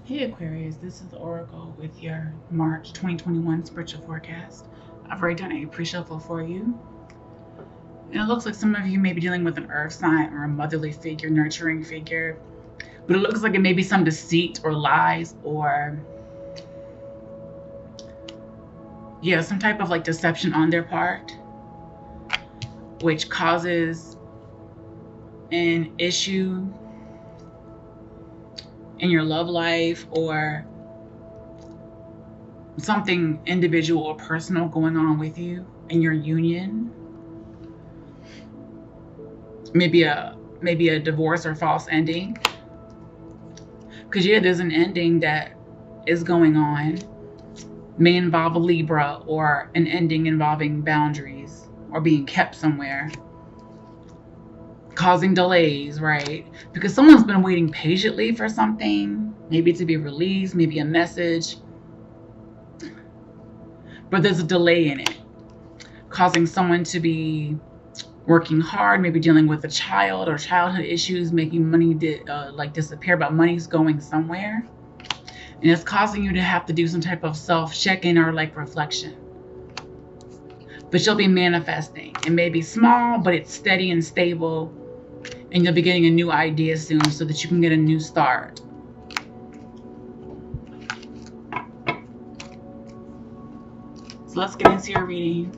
Hey Aquarius, this is the Oracle with your March 2021 spiritual forecast. I've already done a pre-shuffle for you. And it looks like some of you may be dealing with an earth sign or a motherly figure, nurturing figure. But it looks like it may be some deceit or lies or, yeah, some type of like deception on their part, which causes an issue in your love life or something individual or personal going on with you in your union. Maybe a divorce or false ending. Because yeah, there's an ending that is going on. May involve a Libra or an ending involving boundaries or being kept somewhere, causing delays, right? Because someone's been waiting patiently for something, maybe to be released, maybe a message, but there's a delay in it, causing someone to be working hard, maybe dealing with a child or childhood issues, making money disappear, but money's going somewhere. And it's causing you to have to do some type of self-check-in or like reflection. But you'll be manifesting. It may be small, but it's steady and stable. And you'll be getting a new idea soon so that you can get a new start. So let's get into your reading.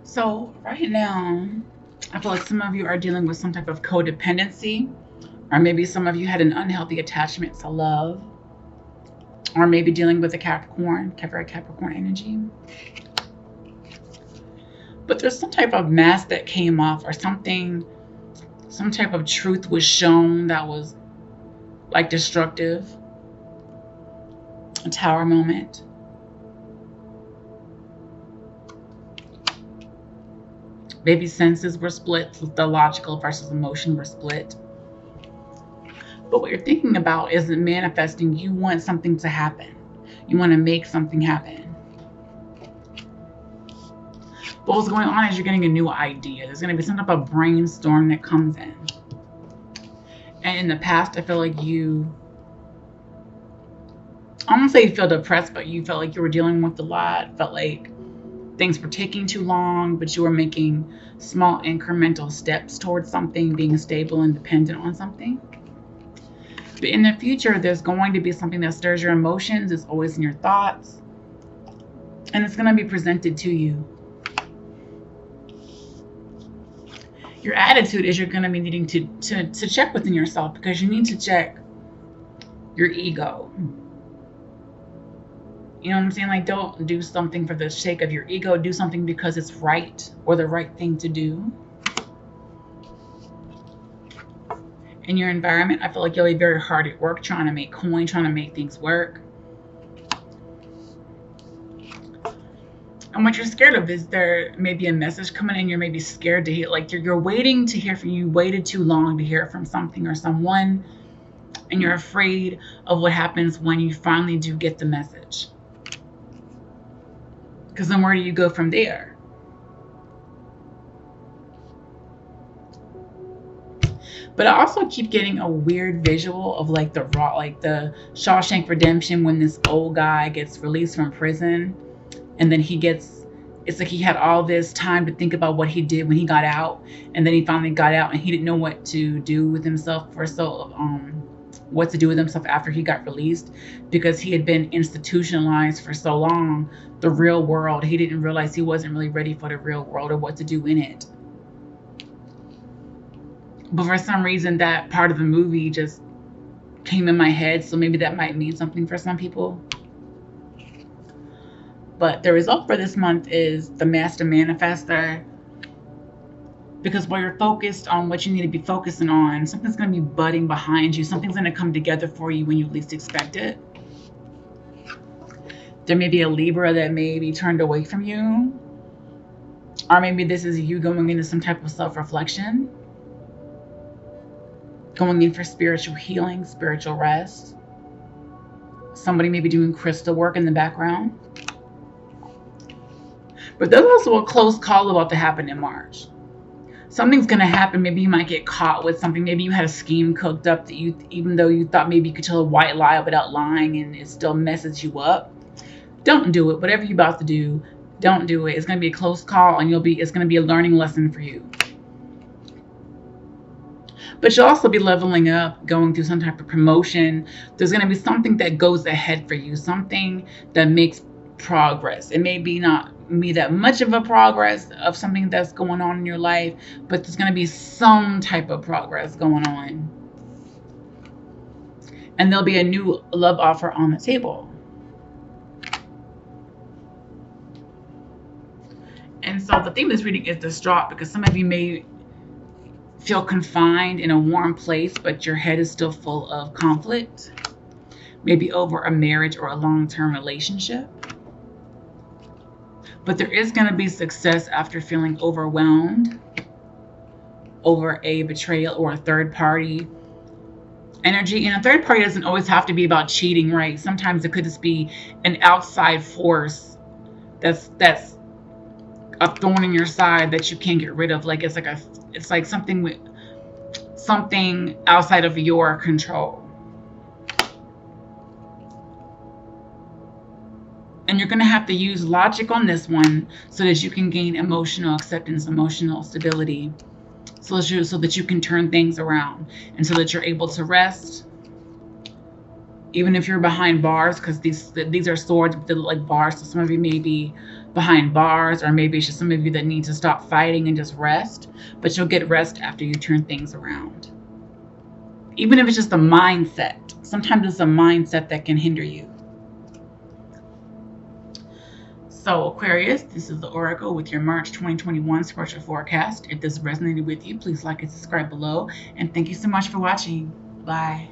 So right now, I feel like some of you are dealing with some type of codependency, or maybe some of you had an unhealthy attachment to love, or maybe dealing with a Capricorn energy. But there's some type of mask that came off, or something, some type of truth was shown that was like destructive. A Tower moment. Maybe senses were split, the logical versus emotion were split. But what you're thinking about isn't manifesting. You want something to happen. You want to make something happen. But what's going on is you're getting a new idea. There's going to be some type of brainstorm that comes in. And in the past, I feel like you, I don't say you feel depressed, but you felt like you were dealing with a lot. Felt like things were taking too long, but you were making small incremental steps towards something, being stable and dependent on something. But in the future, there's going to be something that stirs your emotions. It's always in your thoughts. And it's going to be presented to you. Your attitude is you're going to be needing to check within yourself, because you need to check your ego. You know what I'm saying? Like, don't do something for the sake of your ego. Do something because it's right or the right thing to do. In your environment, I feel like you'll be very hard at work trying to make coin, trying to make things work. And what you're scared of is there may be a message coming in. You're maybe scared to hear, like you're waiting to hear from you. Waited too long to hear from something or someone. And you're afraid of what happens when you finally do get the message. Because then where do you go from there? But I also keep getting a weird visual of like the Shawshank Redemption, when this old guy gets released from prison And then it's like he had all this time to think about what he did when he got out, and then he finally got out and he didn't know what to do with himself what to do with himself after he got released, because he had been institutionalized for so long. The real world, he didn't realize he wasn't really ready for the real world or what to do in it. But for some reason, that part of the movie just came in my head, so maybe that might mean something for some people. But the result for this month is the Master Manifester. Because while you're focused on what you need to be focusing on, something's going to be budding behind you. Something's going to come together for you when you least expect it. There may be a Libra that may be turned away from you. Or maybe this is you going into some type of self-reflection. Going in for spiritual healing, spiritual rest. Somebody may be doing crystal work in the background. But there's also a close call about to happen in March. Something's going to happen. Maybe you might get caught with something. Maybe you had a scheme cooked up that even though you thought maybe you could tell a white lie without lying, and it still messes you up. Don't do it. Whatever you're about to do, don't do it. It's going to be a close call, and it's going to be a learning lesson for you. But you'll also be leveling up, going through some type of promotion. There's going to be something that goes ahead for you, something that makes progress. It may be not be that much of a progress of something that's going on in your life, but there's going to be some type of progress going on. And there'll be a new love offer on the table. And so the theme of this reading is distraught, because some of you may feel confined in a warm place, but your head is still full of conflict, maybe over a marriage or a long-term relationship. But there is going to be success after feeling overwhelmed over a betrayal or a third party energy. And a third party doesn't always have to be about cheating, right? Sometimes it could just be an outside force that's a thorn in your side that you can't get rid of. Like it's like something outside of your control. And you're going to have to use logic on this one so that you can gain emotional acceptance, emotional stability, so that you can turn things around, and so that you're able to rest, even if you're behind bars, because these are swords that look like bars. So some of you may be behind bars, or maybe it's just some of you that need to stop fighting and just rest. But you'll get rest after you turn things around. Even if it's just a mindset. Sometimes it's a mindset that can hinder you. So Aquarius, this is the Oracle with your March 2021 spiritual forecast. If this resonated with you, please like and subscribe below. And thank you so much for watching. Bye.